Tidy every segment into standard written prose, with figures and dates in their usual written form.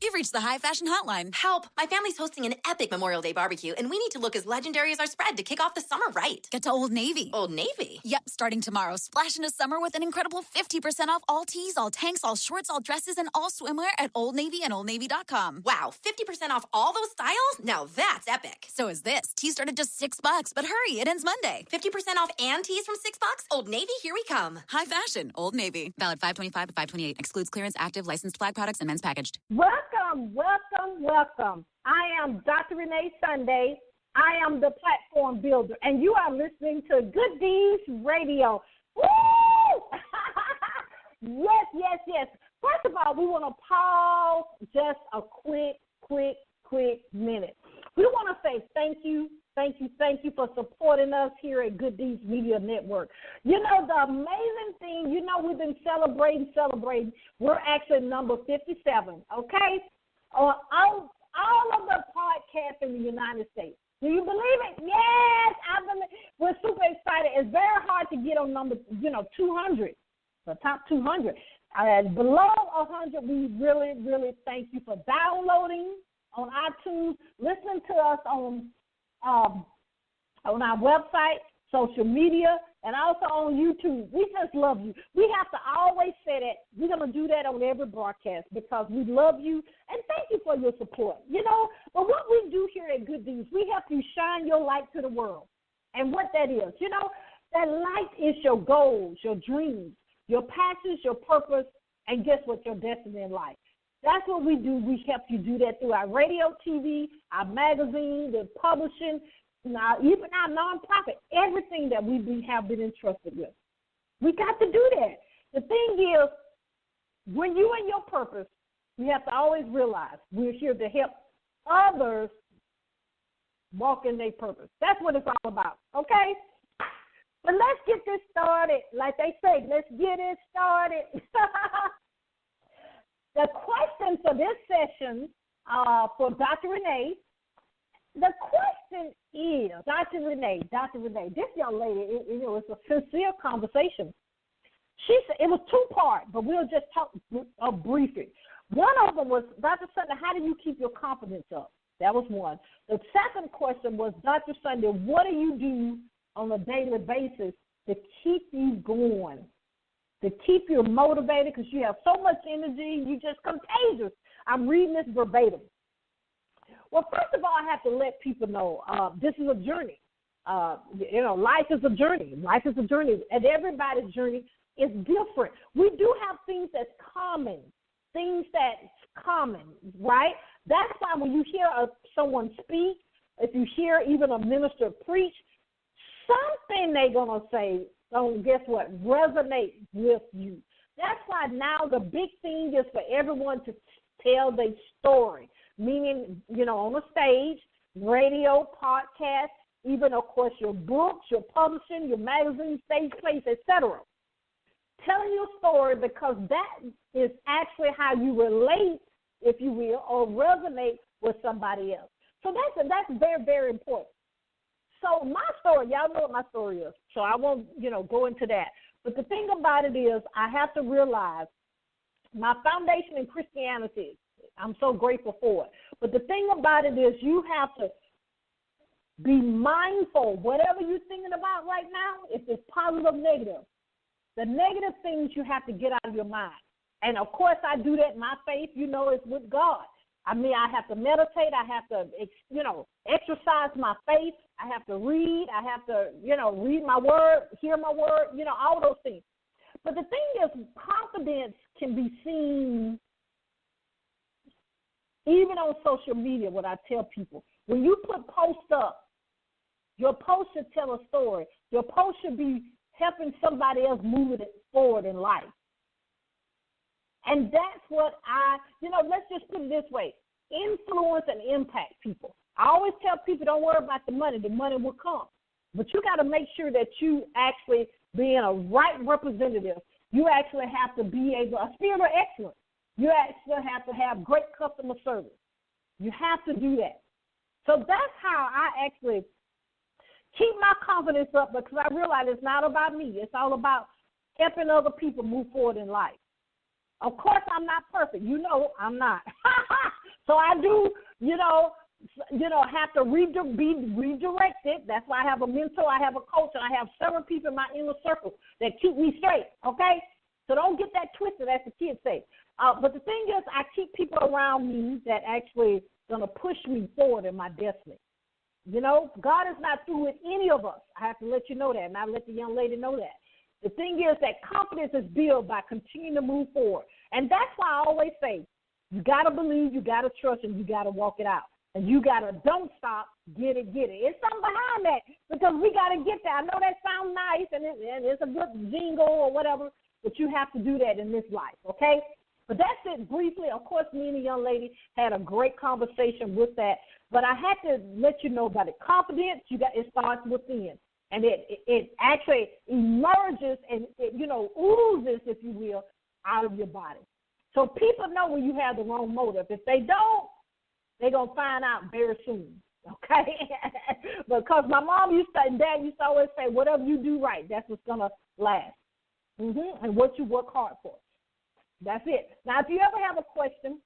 You've reached the High Fashion Hotline. Help! My family's hosting an epic Memorial Day barbecue, and we need to look as legendary as our spread to kick off the summer right. Get to Old Navy. Old Navy? Yep, starting tomorrow. Splash into summer with an incredible 50% off all tees, all tanks, all shorts, all dresses, and all swimwear at Old Navy and OldNavy.com. Wow, 50% off all those styles? Now that's epic. So is this. Tees start at just $6, but hurry, it ends Monday. 50% off and tees from $6? Old Navy, here we come. High fashion, Old Navy. Valid 5/25 to 5/28. Excludes clearance, active, licensed flag products, and men's packaged. Welcome, welcome, welcome. I am Dr. Renee Sunday. I am the platform builder, and you are listening to Good Deeds Radio. Woo! Yes, yes, yes. First of all, we want to pause just a quick minute. We want to say thank you for supporting us here at Good Deeds Media Network. You know, the amazing thing, you know, we've been celebrating. We're actually number 57, okay? On all of the podcasts in the United States. Do you believe it? Yes, we're super excited. It's very hard to get on number, 200, the top 200. Below 100, we really, really thank you for downloading on iTunes, listening to us on our website, social media, and also on YouTube. We just love you. We have to always say that. We're going to do that on every broadcast because we love you, and thank you for your support. But what we do here at Good Deeds, we help you shine your light to the world. And what that is, that light is your goals, your dreams, your passions, your purpose, and guess what, your destiny in life. That's what we do. We help you do that through our radio, TV, our magazine, the publishing, even our nonprofit, everything that we have been entrusted with. We got to do that. The thing is, when you're in your purpose, you have to always realize we're here to help others walk in their purpose. That's what it's all about, okay? But let's get this started. Like they say, let's get it started. The question for this session for Dr. Renee, the question is, Dr. Renee, this young lady, it's a sincere conversation. She said it was two-part, but we'll just talk briefly. One of them was, Dr. Sunday, how do you keep your confidence up? That was one. The second question was, Dr. Sunday, what do you do on a daily basis to keep you going, to keep you motivated because you have so much energy, you're just contagious. I'm reading this verbatim. Well, first of all, I have to let people know this is a journey. Life is a journey. Life is a journey, and everybody's journey is different. We do have things that's common, right? That's why when you hear someone speak, if you hear even a minister preach, something they're going to say, guess what, resonate with you. That's why now the big thing is for everyone to tell their story, meaning, on the stage, radio, podcast, even, of course, your books, your publishing, your magazine, stage plays, etc. Telling your story because that is actually how you relate, if you will, or resonate with somebody else. So that's very, very important. So my story, y'all know what my story is, so I won't, go into that. But the thing about it is I have to realize my foundation in Christianity, I'm so grateful for it. But the thing about it is you have to be mindful, whatever you're thinking about right now, if it's positive or negative, the negative things you have to get out of your mind. And, of course, I do that. My faith, is with God. I have to meditate. I have to, exercise my faith. I have to read. I have to, read my word, hear my word, all those things. But the thing is, confidence can be seen even on social media, what I tell people. When you put posts up, your post should tell a story. Your post should be helping somebody else move it forward in life. And that's what let's just put it this way, influence and impact people. I always tell people don't worry about the money will come. But you got to make sure that you actually being a right representative, you actually have to be a spirit of excellence. You actually have to have great customer service. You have to do that. So that's how I actually keep my confidence up because I realize it's not about me. It's all about helping other people move forward in life. Of course, I'm not perfect. I'm not. So I do, have to be redirected. That's why I have a mentor, I have a coach, and I have several people in my inner circle that keep me straight, okay? So don't get that twisted, as the kids say. But the thing is, I keep people around me that actually going to push me forward in my destiny. God is not through with any of us. I have to let you know that, and I let the young lady know that. The thing is that confidence is built by continuing to move forward. And that's why I always say, you got to believe, you got to trust, and you got to walk it out. And you got to don't stop, get it. It's something behind that because we got to get there. I know that sounds nice, and it's a good jingle or whatever, but you have to do that in this life, okay? But that's it briefly. Of course, me and the young lady had a great conversation with that. But I had to let you know about it. Confidence, it starts within. And it actually emerges and, oozes, if you will, out of your body. So people know when you have the wrong motive. If they don't, they're going to find out very soon, okay? Because my mom and dad used to always say, whatever you do right, that's what's going to last. And what you work hard for. That's it. Now, if you ever have a question,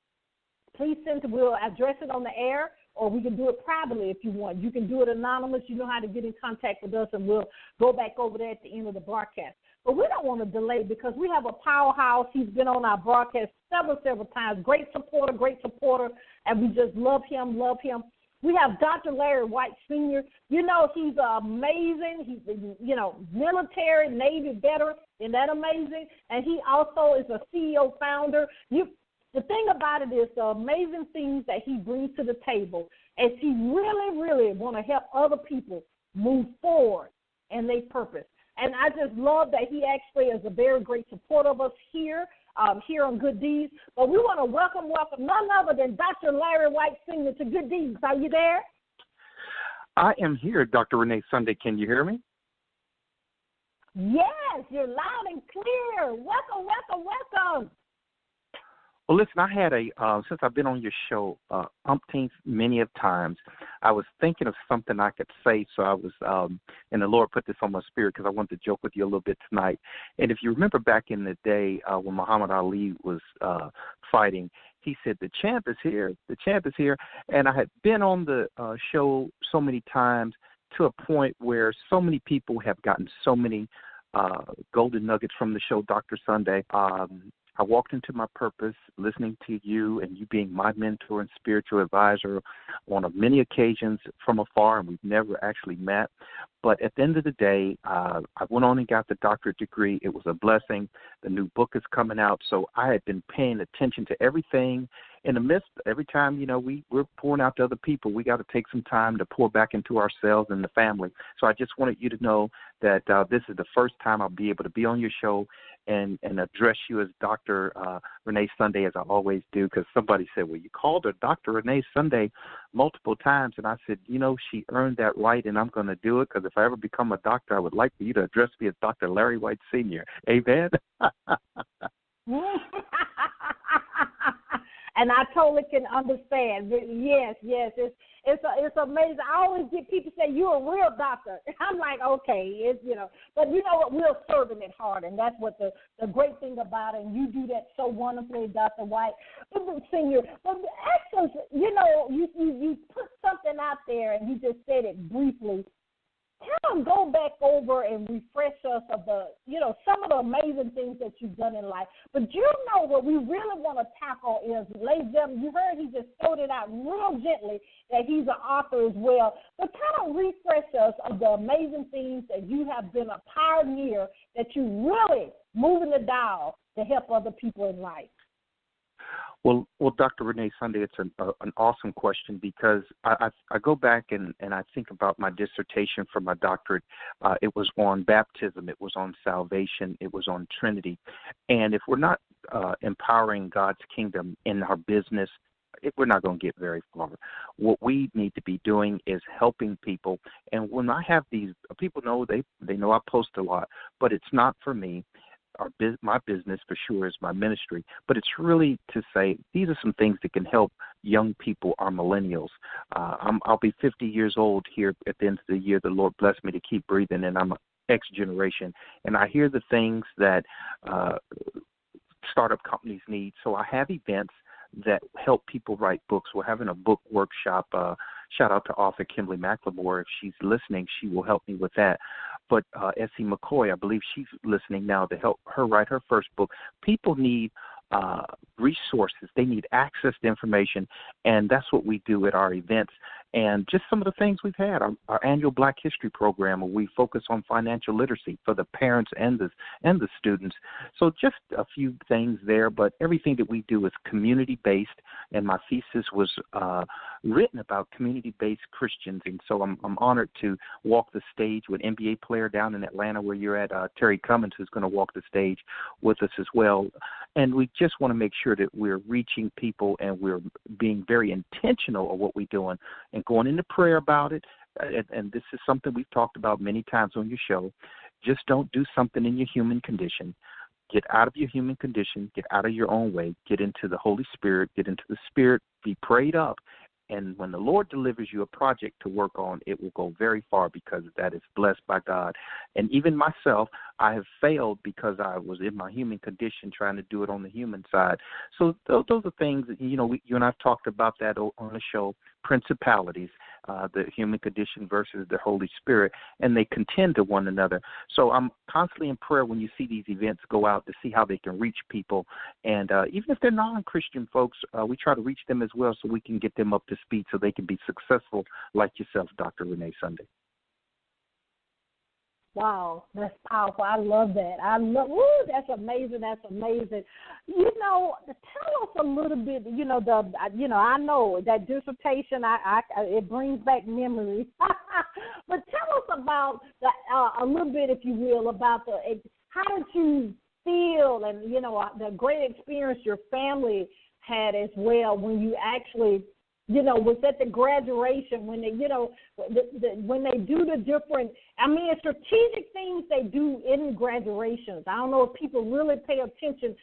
please we'll address it on the air, or we can do it privately if you want. You can do it anonymous. You know how to get in contact with us, and we'll go back over there at the end of the broadcast. But we don't want to delay because we have a powerhouse. He's been on our broadcast several times. Great supporter, and we just love him. We have Dr. Larry White, Sr. He's amazing. He's, military, Navy veteran. Isn't that amazing? And he also is a CEO founder. The thing about it is the amazing things that he brings to the table is he really, really want to help other people move forward in their purpose. And I just love that he actually is a very great supporter of us here on Good Deeds. But we want to welcome none other than Dr. Larry White Sr. to Good Deeds. Are you there? I am here, Dr. Renee Sunday. Can you hear me? Yes, you're loud and clear. Welcome. Well, listen, I had since I've been on your show umpteenth many of times, I was thinking of something I could say. So I was, and the Lord put this on my spirit because I wanted to joke with you a little bit tonight. And if you remember back in the day when Muhammad Ali was fighting, he said, the champ is here. And I had been on the show so many times to a point where so many people have gotten so many golden nuggets from the show, Dr. Sunday. I walked into my purpose listening to you and you being my mentor and spiritual advisor on many occasions from afar, and we've never actually met. But at the end of the day, I went on and got the doctorate degree. It was a blessing. The new book is coming out. So I had been paying attention to everything in the midst. Every time, we're pouring out to other people, we got to take some time to pour back into ourselves and the family. So I just wanted you to know that this is the first time I'll be able to be on your show and address you as Dr. Renee Sunday, as I always do, because somebody said, well, you called her Dr. Renee Sunday multiple times. And I said, she earned that right, and I'm going to do it, because if I ever become a doctor, I would like for you to address me as Dr. Larry White Sr. Amen? And I totally can understand. Yes, it's amazing. I always get people say, you're a real doctor. I'm like, okay, but you know what? We're serving it hard, and that's what the great thing about it, and you do that so wonderfully, Dr. White. Senior, but excellence, you put something out there, and you just said it briefly. Kind of go back over and refresh us of some of the amazing things that you've done in life. But what we really want to tackle is, ladies and gentlemen, you heard he just threw it out real gently that he's an author as well. But kind of refresh us of the amazing things that you have been a pioneer, that you really moving the dial to help other people in life. Well, Dr. Renee Sunday, it's an awesome question, because I go back and I think about my dissertation for my doctorate. It was on baptism. It was on salvation. It was on Trinity. And if we're not empowering God's kingdom in our business, we're not going to get very far. What we need to be doing is helping people. And when I have these, people know, they know I post a lot, but it's not for me. My business for sure is my ministry, but it's really to say these are some things that can help young people, our millennials. I'll be 50 years old here at the end of the year. The Lord blessed me to keep breathing, and I'm an X generation, and I hear the things that startup companies need. So I have events that help people write books. We're having a book workshop. Shout out to author Kimberly McLemore. If she's listening, she will help me with that. But Essie McCoy, I believe she's listening now to help her write her first book. People need resources. They need access to information, and that's what we do at our events. And just some of the things we've had, our annual Black History program, where we focus on financial literacy for the parents and the students. So just a few things there, but everything that we do is community-based, and my thesis was written about community-based Christians. And so I'm honored to walk the stage with NBA player down in Atlanta where you're at, Terry Cummins, who's going to walk the stage with us as well. And we just want to make sure that we're reaching people and we're being very intentional of what we're doing and going into prayer about it. And this is something we've talked about many times on your show. Just don't do something in your human condition. Get out of your human condition. Get out of your own way. Get into the Holy Spirit. Get into the Spirit. Be prayed up. And when the Lord delivers you a project to work on, it will go very far because that is blessed by God. And even myself, I have failed because I was in my human condition trying to do it on the human side. So those are things that, you and I have talked about that on the show, principalities, the human condition versus the Holy Spirit, and they contend to one another. So I'm constantly in prayer when you see these events go out to see how they can reach people. And even if they're non-Christian folks, we try to reach them as well so we can get them up to speed so they can be successful like yourself, Dr. Renee Sunday. Wow, that's powerful. I love that. That's amazing. That's amazing. Tell us a little bit. I know that dissertation. It brings back memories. But tell us about a little bit, if you will, about how did you feel, and the great experience your family had as well when you actually. Was at the graduation when they, when they do the different, strategic things they do in graduations. I don't know if people really pay attention.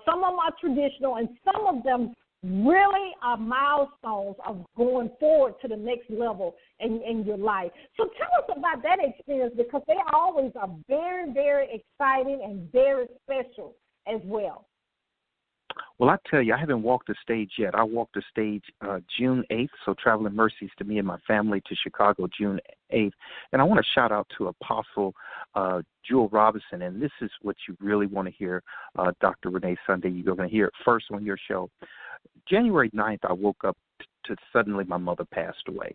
Some of them are traditional, and some of them really are milestones of going forward to the next level in your life. So tell us about that experience, because they always are very, very exciting and very special as well. Well, I tell you, I haven't walked the stage yet. I walked the stage June 8th, so traveling mercies to me and my family to Chicago June 8th. And I want to shout out to Apostle Jewel Robinson, and this is what you really want to hear, Dr. Renee Sunday. You're going to hear it first on your show. January 9th, I woke up to suddenly my mother passed away.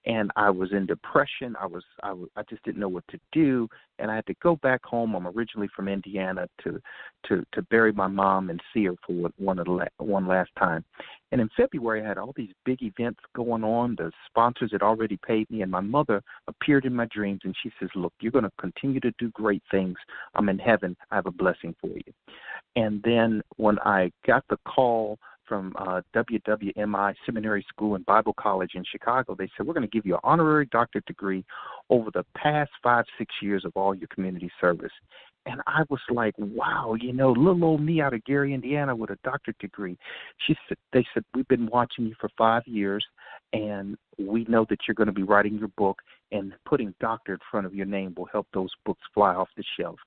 And I was in depression. I just didn't know what to do, and I had to go back home. I'm originally from Indiana to bury my mom and see her for one last time. And in February, I had all these big events going on. The sponsors had already paid me, and my mother appeared in my dreams, and she says, "Look, you're going to continue to do great things. I'm in heaven. I have a blessing for you." And then when I got the call from WWMI Seminary School and Bible College in Chicago, they said, "We're going to give you an honorary doctorate degree over the past 5-6 years of all your community service." And I was like, wow, little old me out of Gary, Indiana with a doctorate degree. They said, "We've been watching you for 5 years, and we know that you're going to be writing your book, and putting doctor in front of your name will help those books fly off the shelf."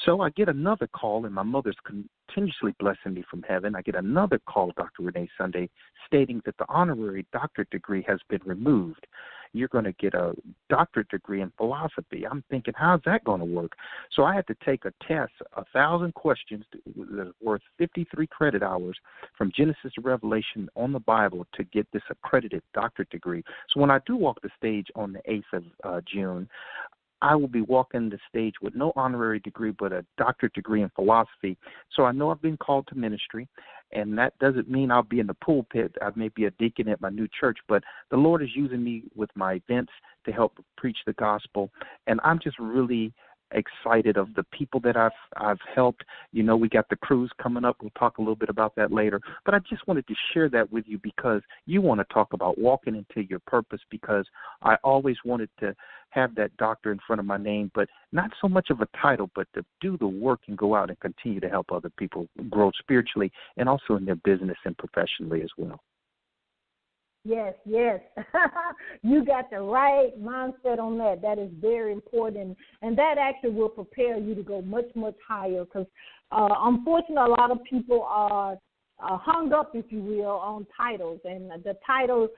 So I get another call, and my mother's continuously blessing me from heaven. I get another call, Dr. Renee Sunday, stating that the honorary doctorate degree has been removed. You're going to get a doctorate degree in philosophy. I'm thinking, how's that going to work? So I had to take a test, 1,000 questions that are worth 53 credit hours from Genesis to Revelation on the Bible to get this accredited doctorate degree. So when I do walk the stage on the 8th of June, I will be walking the stage with no honorary degree but a doctorate degree in philosophy. So I know I've been called to ministry, and that doesn't mean I'll be in the pulpit. I may be a deacon at my new church, but the Lord is using me with my events to help preach the gospel, and I'm just really excited of the people that I've helped. We got the cruise coming up. We'll talk a little bit about that later. But I just wanted to share that with you because you want to talk about walking into your purpose, because I always wanted to have that doctor in front of my name, but not so much of a title, but to do the work and go out and continue to help other people grow spiritually and also in their business and professionally as well. Yes. You got the right mindset on that. That is very important, and that actually will prepare you to go much, much higher, because unfortunately a lot of people are hung up, if you will, on titles, and the title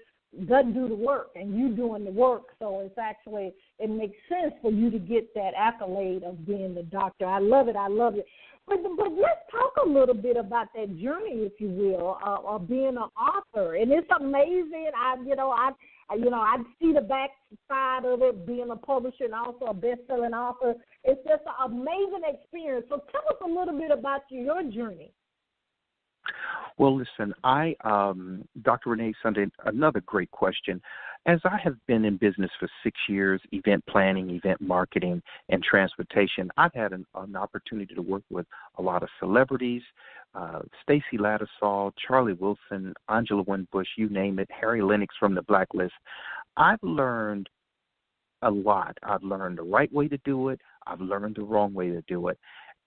doesn't do the work, and you doing the work. So it's actually, it makes sense for you to get that accolade of being the doctor. I love it. I love it. But let's talk a little bit about that journey, if you will, of being an author. And it's amazing. I see the back side of it, being a publisher and also a best-selling author. It's just an amazing experience. So tell us a little bit about your journey. Well, listen, Dr. Renee Sunday, another great question. As I have been in business for 6 years, event planning, event marketing, and transportation, I've had an opportunity to work with a lot of celebrities, Stacey Lattisaw, Charlie Wilson, Angela Winbush, you name it, Harry Lennox from the Blacklist. I've learned a lot. I've learned the right way to do it. I've learned the wrong way to do it.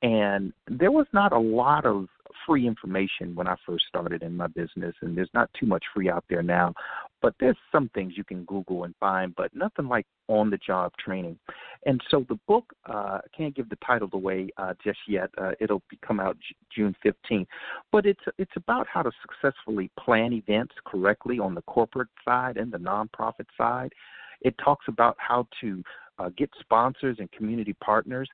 And there was not a lot of free information when I first started in my business, and there's not too much free out there now. But there's some things you can Google and find, but nothing like on-the-job training. And so the book, I can't give the title away just yet. It'll come out June 15th. But it's about how to successfully plan events correctly on the corporate side and the nonprofit side. It talks about how to get sponsors and community partners.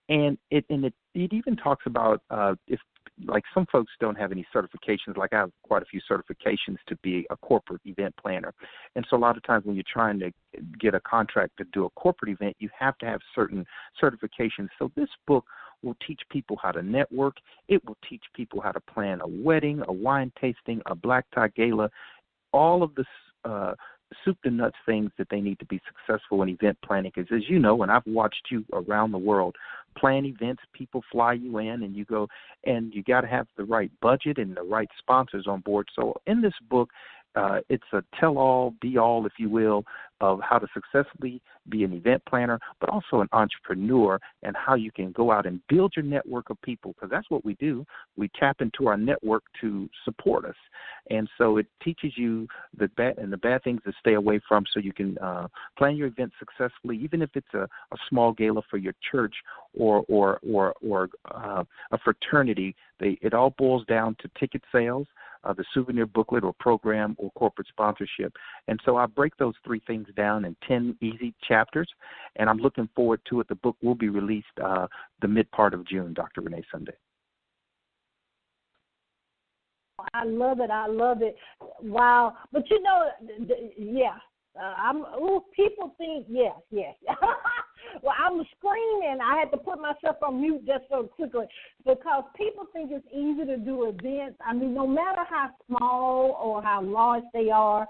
And it even talks about if, like, some folks don't have any certifications. Like, I have quite a few certifications to be a corporate event planner. And so a lot of times when you're trying to get a contract to do a corporate event, you have to have certain certifications. So this book will teach people how to network. It will teach people how to plan a wedding, a wine tasting, a black tie gala, all of the soup to nuts things that they need to be successful in event planning. Because as you know, and I've watched you around the world plan events, people fly you in and you go, and you got to have the right budget and the right sponsors on board. So in this book, it's a tell-all, be-all, if you will, of how to successfully be an event planner, but also an entrepreneur, and how you can go out and build your network of people, because that's what we do. We tap into our network to support us. And so it teaches you the bad things to stay away from, so you can plan your event successfully, even if it's a small gala for your church or a fraternity. It all boils down to ticket sales, the souvenir booklet or program or corporate sponsorship. And so I break those three things down in 10 easy chapters, and I'm looking forward to it. The book will be released the mid part of June, Dr. Renee Sunday. I love it. I love it. Wow. But you know, yeah. People think, yes. Well, I'm screaming. I had to put myself on mute just so quickly because people think it's easy to do events. I mean, no matter how small or how large they are,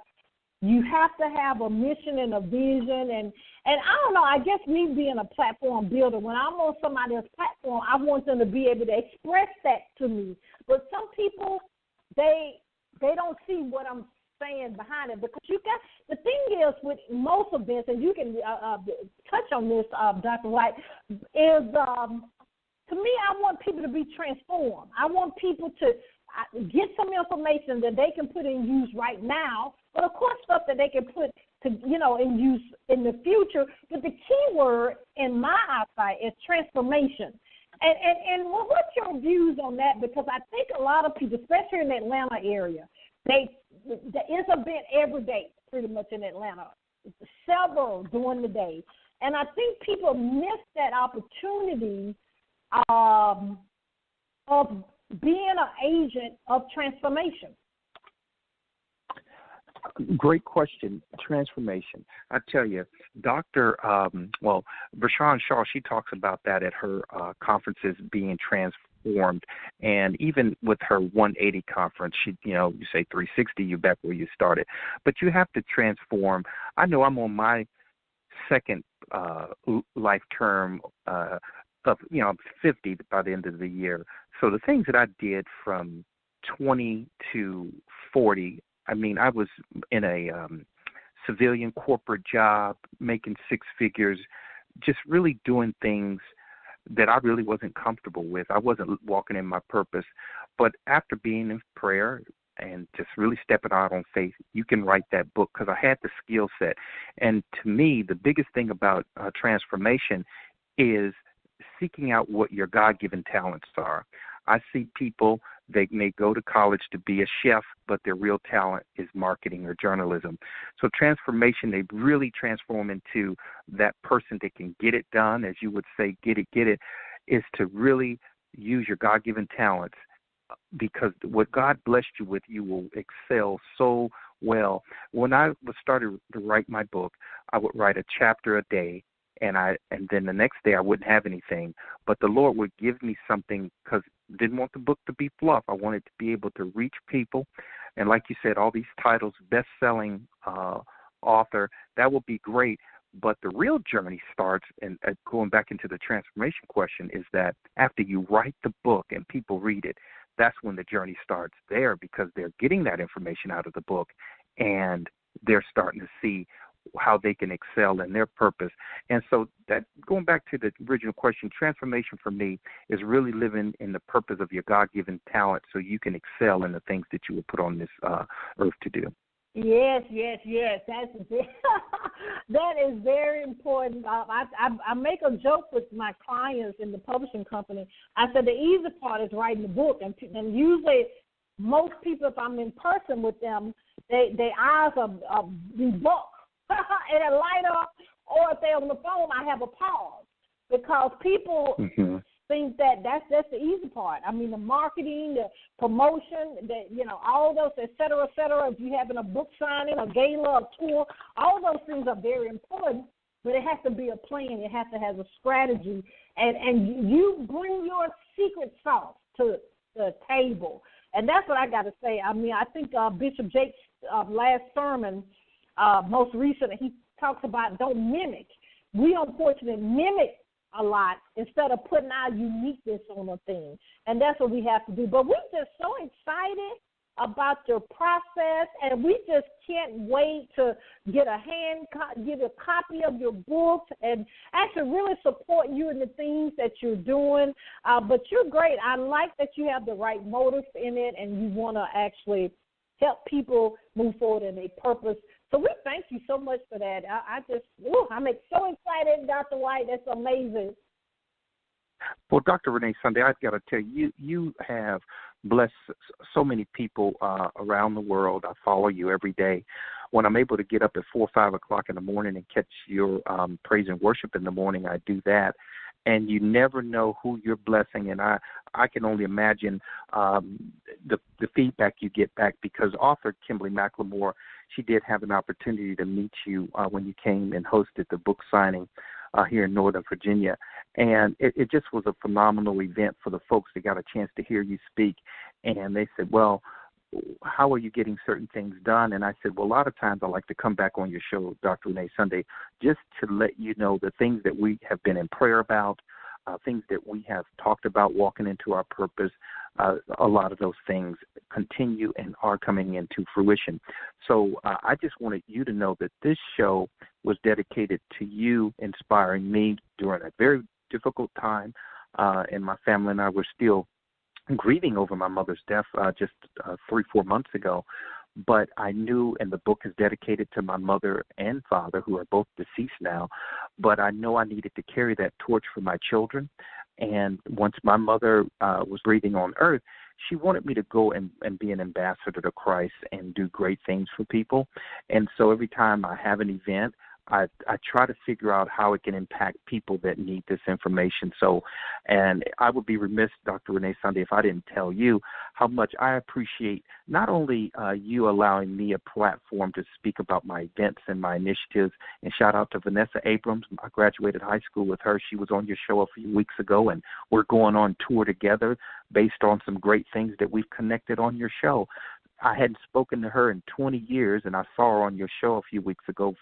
you have to have a mission and a vision. And I don't know, I guess me being a platform builder, when I'm on somebody else's platform, I want them to be able to express that to me. But some people, they don't see what I'm saying behind it, because you got, the thing is with most events, and you can touch on this, Dr. White, is to me, I want people to be transformed. I want people to get some information that they can put in use right now, but of course stuff that they can put to, in use in the future. But the key word in my eyesight is transformation. And what's your views on that? Because I think a lot of people, especially in the Atlanta area, it's a event every day, pretty much in Atlanta, several during the day. And I think people miss that opportunity of being an agent of transformation. Great question. Transformation. I tell you, Dr. Brashawn Shaw, she talks about that at her conferences, being transformed. And even with her 180 conference, she, you say 360, you're back where you started. But you have to transform. I know I'm on my second life term of, I'm 50 by the end of the year. So the things that I did from 20 to 40, I mean, I was in a civilian corporate job, making six figures, just really doing things that I really wasn't comfortable with. I wasn't walking in my purpose. But after being in prayer and just really stepping out on faith, you can write that book, because I had the skill set. And to me, the biggest thing about transformation is seeking out what your God-given talents are. I see people, they may go to college to be a chef, but their real talent is marketing or journalism. So transformation, they really transform into that person that can get it done, as you would say, get it, is to really use your God-given talents, because what God blessed you with, you will excel so well. When I started to write my book, I would write a chapter a day, and then the next day I wouldn't have anything. But the Lord would give me something, because I didn't want the book to be fluff. I wanted to be able to reach people. And like you said, all these titles, best-selling author, that will be great. But the real journey starts, and going back into the transformation question, is that after you write the book and people read it, that's when the journey starts there, because they're getting that information out of the book, and they're starting to see how they can excel in their purpose. And so that, going back to the original question, transformation for me is really living in the purpose of your God-given talent so you can excel in the things that you were put on this earth to do. Yes. That's that is very important. I make a joke with my clients in the publishing company. I said the easy part is writing the book, and usually most people, if I'm in person with them, their eyes are the book and it light up, or if they're on the phone, I have a pause, because people think that's the easy part. I mean, the marketing, the promotion, all those, et cetera, if you're having a book signing, a gala, a tour, all those things are very important, but it has to be a plan. It has to have a strategy, and you bring your secret sauce to the table. And that's what I got to say. I mean, I think Bishop Jake's last sermon, most recent, he talks about don't mimic. We unfortunately mimic a lot instead of putting our uniqueness on a thing. And that's what we have to do. But we're just so excited about your process, and we just can't wait to get a copy of your books and actually really support you in the things that you're doing. But you're great. I like that you have the right motives in it, and you want to actually help people move forward in their purpose. So we thank you so much for that. I'm so excited, Dr. White. That's amazing. Well, Dr. Renee Sunday, I've got to tell you, you have blessed so many people around the world. I follow you every day. When I'm able to get up at 4 or 5 o'clock in the morning and catch your praise and worship in the morning, I do that. And you never know who you're blessing, and I can only imagine the feedback you get back, because author Kimberly McLemore, she did have an opportunity to meet you when you came and hosted the book signing here in Northern Virginia. And it just was a phenomenal event for the folks that got a chance to hear you speak. And they said, well, how are you getting certain things done? And I said, well, a lot of times I like to come back on your show, Dr. Renee Sunday, just to let you know the things that we have been in prayer about, things that we have talked about walking into our purpose. A lot of those things continue and are coming into fruition. So I just wanted you to know that this show was dedicated to you, inspiring me during a very difficult time. And my family and I were still grieving over my mother's death just 3-4 months ago. But I knew, and the book is dedicated to my mother and father, who are both deceased now, but I know I needed to carry that torch for my children. And once my mother was breathing on earth, she wanted me to go and be an ambassador to Christ and do great things for people. And so every time I have an event, I try to figure out how it can impact people that need this information. So, and I would be remiss, Dr. Renee Sunday, if I didn't tell you how much I appreciate not only you allowing me a platform to speak about my events and my initiatives, and shout out to Vanessa Abrams. I graduated high school with her. She was on your show a few weeks ago, and we're going on tour together based on some great things that we've connected on your show. I hadn't spoken to her in 20 years, and I saw her on your show a few weeks ago,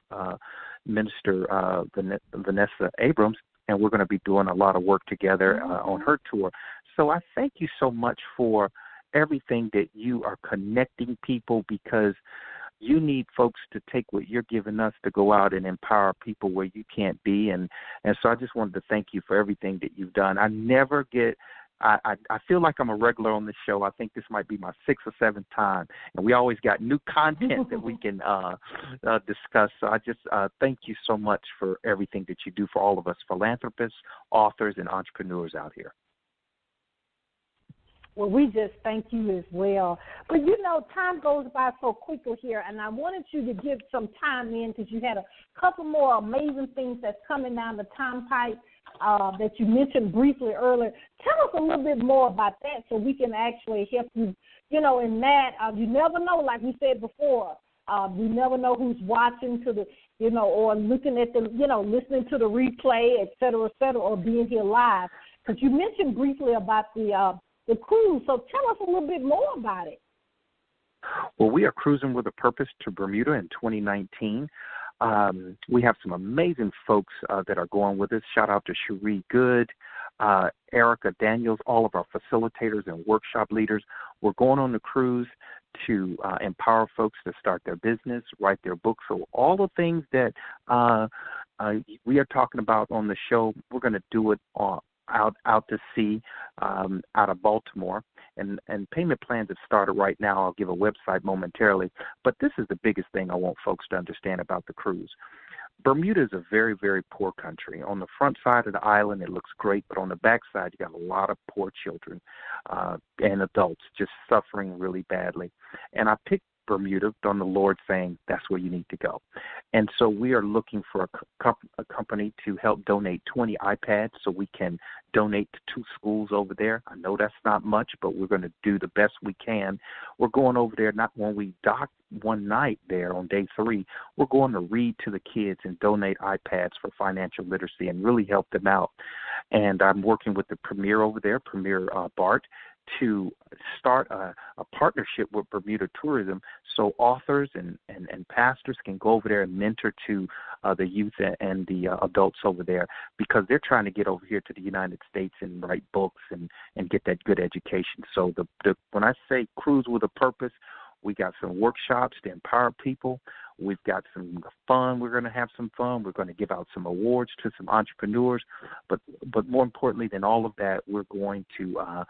Minister Vanessa Abrams, and we're going to be doing a lot of work together on her tour. So I thank you so much for everything that you are connecting people, because you need folks to take what you're giving us to go out and empower people where you can't be. And so I just wanted to thank you for everything that you've done. I feel like I'm a regular on this show. I think this might be my 6th or 7th time, and we always got new content that we can discuss. So I just thank you so much for everything that you do for all of us philanthropists, authors, and entrepreneurs out here. Well, we just thank you as well. But, you know, time goes by so quickly here, and I wanted you to give some time in because you had a couple more amazing things that's coming down the time pipe that you mentioned briefly earlier. Tell us a little bit more about that so we can actually help you, you know, in that. You never know, like we said before. We never know who's watching to the, you know, or looking at the, you know, listening to the replay, et cetera, or being here live. Because you mentioned briefly about the cruise, so tell us a little bit more about it. Well, we are cruising with a purpose to Bermuda in 2019. We have some amazing folks that are going with us. Shout out to Cherie Good, Erica Daniels, all of our facilitators and workshop leaders. We're going on the cruise to empower folks to start their business, write their books. So all the things that we are talking about on the show, we're going to do it out to sea, out of Baltimore. And payment plans have started right now. I'll give a website momentarily. But this is the biggest thing I want folks to understand about the cruise. Bermuda is a very, very poor country. On the front side of the island, it looks great, but on the back side, you got a lot of poor children and adults just suffering really badly. And I picked Bermuda on the Lord saying that's where you need to go. And so we are looking for a company to help donate 20 iPads so we can donate to 2 schools over there. I know that's not much, but we're going to do the best we can. We're going over there, not when we dock one night there on day 3, we're going to read to the kids and donate iPads for financial literacy and really help them out. And I'm working with the premier over there, Premier Bart, to start a partnership with Bermuda Tourism so authors and pastors can go over there and mentor to the youth and the adults over there because they're trying to get over here to the United States and write books and get that good education. So when I say cruise with a purpose, we got some workshops to empower people. We've got some fun. We're going to have some fun. We're going to give out some awards to some entrepreneurs. But more importantly than all of that, we're going to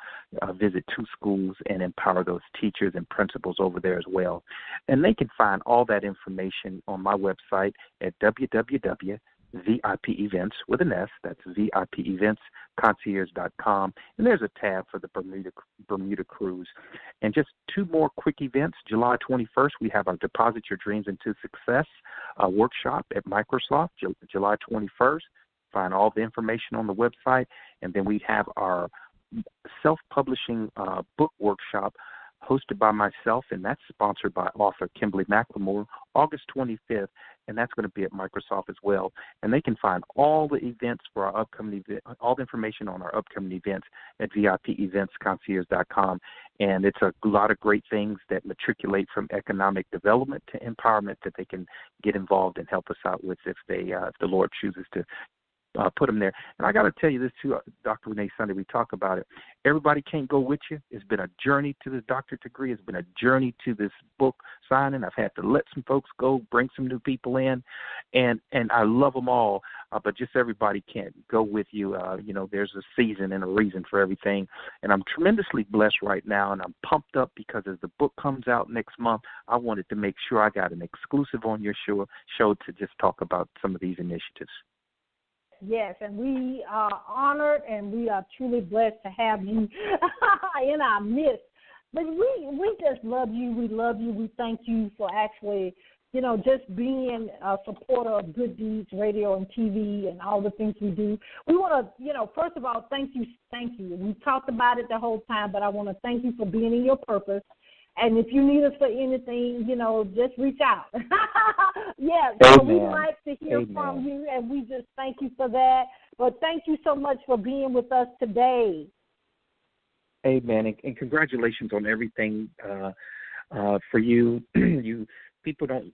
visit 2 schools and empower those teachers and principals over there as well. And they can find all that information on my website at www.vipevents with an S. That's VIPeventsconcierge.com. And there's a tab for the Bermuda Cruise. And just 2 more quick events. July 21st, we have our Deposit Your Dreams into Success workshop at Microsoft, July 21st. Find all the information on the website. And then we have our self-publishing book workshop hosted by myself, and that's sponsored by author Kimberly McLemore, August 25th, and that's going to be at Microsoft as well. And they can find all the events for our upcoming event, all the information on our upcoming events at VIPeventsconcierge.com. And it's a lot of great things that matriculate from economic development to empowerment that they can get involved and help us out with if the Lord chooses to put them there. And I got to tell you this too, Dr. Renee Sunday, we talk about it. Everybody can't go with you. It's been a journey to the doctorate degree. It's been a journey to this book signing. I've had to let some folks go, bring some new people in, and I love them all, but just everybody can't go with you. There's a season and a reason for everything, and I'm tremendously blessed right now, and I'm pumped up because as the book comes out next month, I wanted to make sure I got an exclusive on your show to just talk about some of these initiatives. Yes, and we are honored and we are truly blessed to have you in our midst. But we just love you. We love you. We thank you for actually, just being a supporter of Good Deeds Radio and TV and all the things we do. We want to, first of all, thank you. We talked about it the whole time, but I want to thank you for being in your purpose. And if you need us for anything, just reach out. Yeah, so we'd like to hear from you, and we just thank you for that. But thank you so much for being with us today. Amen, and congratulations on everything for you. You people don't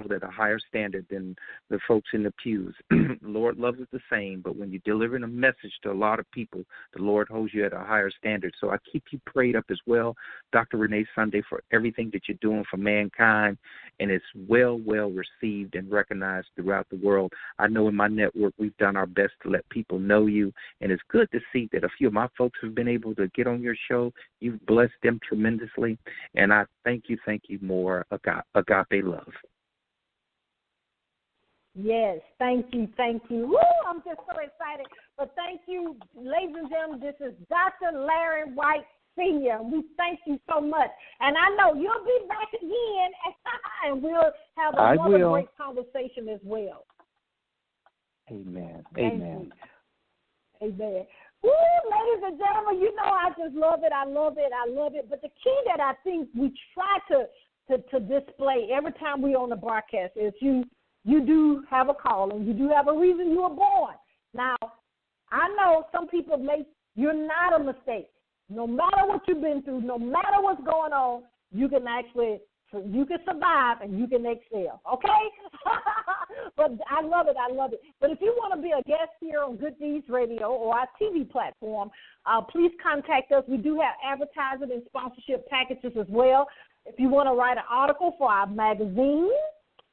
at a higher standard than the folks in the pews. The Lord loves us the same, but when you're delivering a message to a lot of people, the Lord holds you at a higher standard. So I keep you prayed up as well, Dr. Renee Sunday, for everything that you're doing for mankind, and it's well received and recognized throughout the world. I know in my network we've done our best to let people know you, and it's good to see that a few of my folks have been able to get on your show. You've blessed them tremendously, and I thank you more, agape love. Yes, thank you. Woo, I'm just so excited. But thank you, ladies and gentlemen. This is Dr. Larry White Sr. We thank you so much. And I know you'll be back again, and we'll have another great conversation as well. Amen. Amen. Amen. Woo, ladies and gentlemen, you know I just love it. I love it. But the key that I think we try to display every time we're on the broadcast is you do have a calling. You do have a reason you were born. Now, I know some people you're not a mistake. No matter what you've been through, no matter what's going on, you can survive and you can excel, okay? But I love it. But if you want to be a guest here on Good Deeds Radio or our TV platform, please contact us. We do have advertising and sponsorship packages as well. If you want to write an article for our magazine,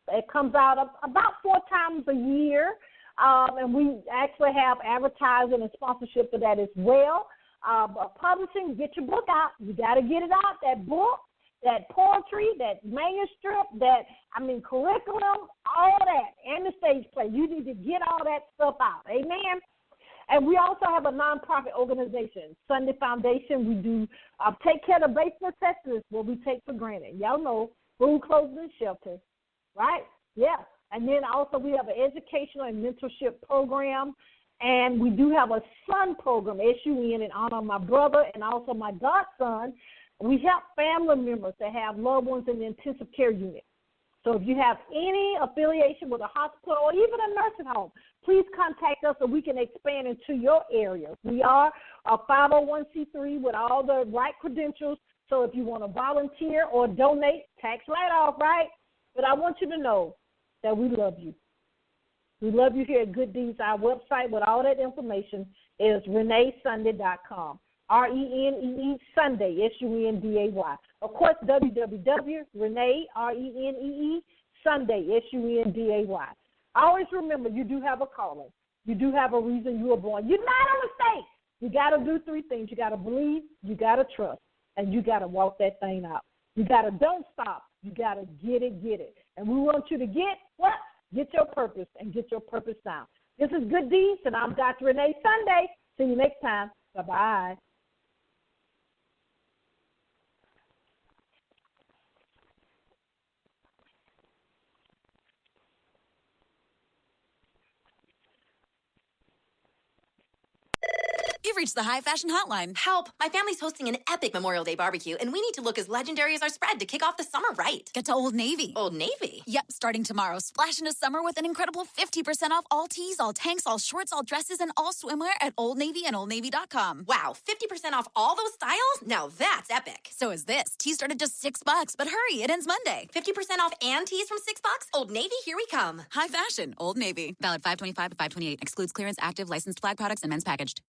it comes out about 4 times a year, and we actually have advertising and sponsorship for that as well. Publishing, get your book out. You got to get it out, that book, that poetry, that manuscript, curriculum, all that, and the stage play. You need to get all that stuff out. Amen. And we also have a nonprofit organization, Sunday Foundation. We do take care of basic necessities, what we take for granted. Y'all know, food, clothing, and shelter, right? Yeah. And then also we have an educational and mentorship program. And we do have a son program, SUN, in honor of my brother and also my godson. We help family members that have loved ones in the intensive care unit. So if you have any affiliation with a hospital or even a nursing home, please contact us so we can expand into your area. We are a 501c3 with all the right credentials. So if you want to volunteer or donate, tax write-off, right? But I want you to know that we love you. We love you here at Good Deeds. Our website with all that information is reneesunday.com. RENEE Sunday, SUNDAY. Of course, www.renee, RENEE Sunday, SUNDAY. Always remember, you do have a calling. You do have a reason you were born. You're not a mistake. You got to do 3 things. You got to believe, you got to trust, and you got to walk that thing out. You got to don't stop. You got to get it. And we want you to get what? Get your purpose and get your purpose down. This is Good Deeds, and I'm Dr. Renee Sunday. See you next time. Bye-bye. You've reached the High Fashion Hotline. Help! My family's hosting an epic Memorial Day barbecue, and we need to look as legendary as our spread to kick off the summer right. Get to Old Navy. Old Navy? Yep, starting tomorrow. Splash into summer with an incredible 50% off all tees, all tanks, all shorts, all dresses, and all swimwear at Old Navy and OldNavy.com. Wow, 50% off all those styles? Now that's epic. So is this. Tees start at just $6, but hurry, it ends Monday. 50% off and tees from $6? Old Navy, here we come. High fashion, Old Navy. Valid 5/25 to 5/28. Excludes clearance, active, licensed flag products, and men's packaged.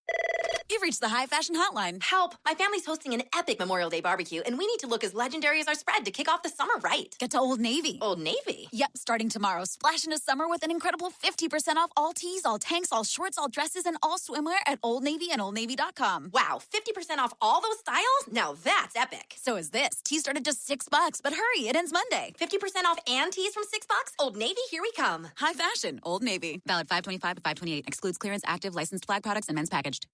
You've reached the High Fashion Hotline. Help! My family's hosting an epic Memorial Day barbecue, and we need to look as legendary as our spread to kick off the summer right. Get to Old Navy. Old Navy? Yep, starting tomorrow. Splash into summer with an incredible 50% off all tees, all tanks, all shorts, all dresses, and all swimwear at Old Navy and OldNavy.com. Wow, 50% off all those styles? Now that's epic. So is this. Tees start at just $6, but hurry, it ends Monday. 50% off and tees from $6? Old Navy, here we come. High fashion, Old Navy. Valid 5/25 to 5/28. Excludes clearance, active, licensed flag products, and men's packaged.